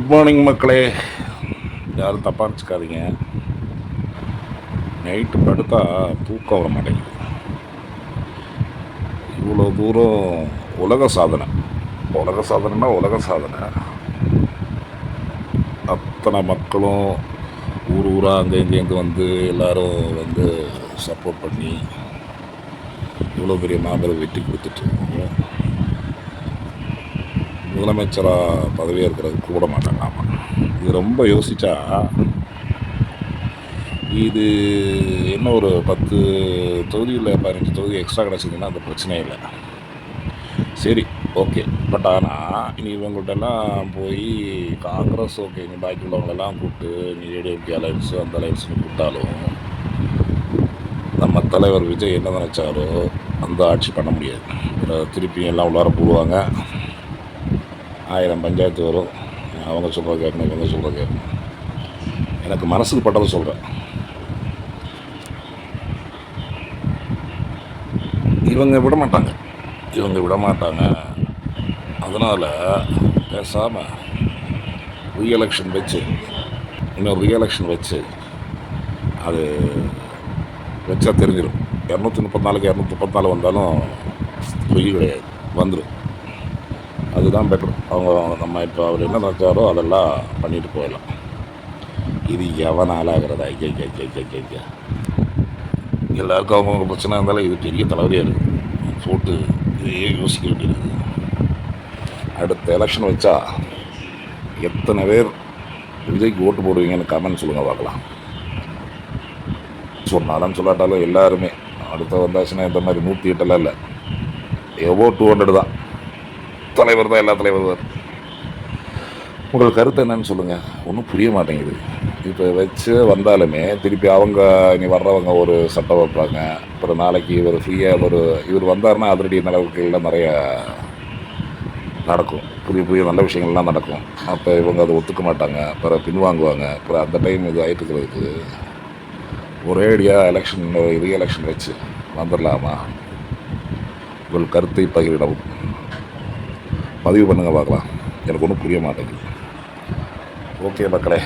Good morning மக்களே. யாரும் தப்பாக நினச்சிக்காதீங்க. நைட்டு படுத்தா தூக்கம் வர மாட்டேங்குது. இவ்வளோ தூரம் உலக சாதனை, உலக சாதனை. அத்தனை மக்களும் ஊர் ஊராக அங்கே இங்கேருந்து வந்து எல்லோரும் வந்து சப்போர்ட் பண்ணி இவ்வளோ பெரிய மாபெரும் வெற்றி கொடுத்துட்ருக்கோம். முதலமைச்சராக பதவியாக இருக்கிறது கூட மாட்டாங்க. ஆமாம், இது ரொம்ப யோசித்தா இது என்ன ஒரு 10 தொகுதியில் 15 தொகுதி எக்ஸ்ட்ரா கிடச்சிதுன்னா அந்த பிரச்சனையே இல்லை. சரி, ஓகே. பட் ஆனால் இனி இவங்கள்ட்டெல்லாம் போய் காங்கிரஸ் ஓகே, நீ பாக்கி உள்ளவங்களெல்லாம் கூப்பிட்டு நீ ஏடிஎம்கே அலையன்ஸு அந்த அலையன்ஸ்னு கூப்பிட்டாலும் நம்ம தலைவர் விஜய் என்ன நினச்சாரோ அந்த ஆட்சி பண்ண முடியாது. திருப்பி எல்லாம் உள்ளார போடுவாங்க, 1000 பஞ்சாயத்து வரும். அவங்க சொல்கிறத கேட்கணும், இவங்க சொல்கிறத கேட்கணும். எனக்கு மனசுக்கு பட்டதை சொல்கிறேன். இவங்க விட மாட்டாங்க. அதனால் பேசாமல் ரீஎலெக்ஷன் வச்சு அது வச்சா தெரிஞ்சிடும். 234 வந்தாலும் பொய் கிடையாது, வந்துடும். அதுதான் பெட்ரு. நம்ம இப்போ அவர் என்ன நினச்சாரோ அதெல்லாம் பண்ணிட்டு போயிடலாம். இது எவன் ஆளாகிறதா? ஐயா எல்லாருக்கும் அவங்கவுங்க பிரச்சனை இருந்தாலும் இது பெரிய தலைவலியாக இருக்குது. போட்டு இதையே யோசிக்க வேண்டியிருக்குது. அடுத்த எலெக்ஷன் வச்சா எத்தனை பேர் விஜய்க்கு ஓட்டு போடுவீங்கன்னு கமெண்ட் சொல்லுங்கள் பார்க்கலாம். சொன்னாலும் சொல்லாட்டாலும் எல்லாருமே அடுத்த வந்தாச்சுன்னா இந்த மாதிரி 108 இல்லை, எவ்வளோ 200 தான். தலைவர் தான், எல்லா தலைவர் தான். உங்கள் கருத்து என்னன்னு சொல்லுங்கள். ஒன்றும் புரிய மாட்டேங்குது. இப்போ வச்சு வந்தாலுமே திருப்பி அவங்க இனி வர்றவங்க ஒரு சட்டம் வைப்பாங்க. அப்புறம் நாளைக்கு இவர் ஃப்ரீயாக இவர் வந்தாருன்னா அதிரடி நடவடிக்கைகள்லாம் நிறைய நடக்கும். புதிய நல்ல விஷயங்கள்லாம் நடக்கும். அப்போ இவங்க அதை ஒத்துக்க மாட்டாங்க, அப்புறம் பின்வாங்குவாங்க. அப்புறம் அந்த டைம் இது ஆகிட்டு இருக்கிறதுக்கு ஒரேடியாக ரீஎலெக்ஷன் வச்சு வந்துடலாமா? உங்கள் கருத்தை பகிரிடவும் பதிவு பண்ணுங்கள் பார்க்கலாம். எனக்கு ஒன்றும் புரிய மாட்டேங்குது. ஓகே மக்களே.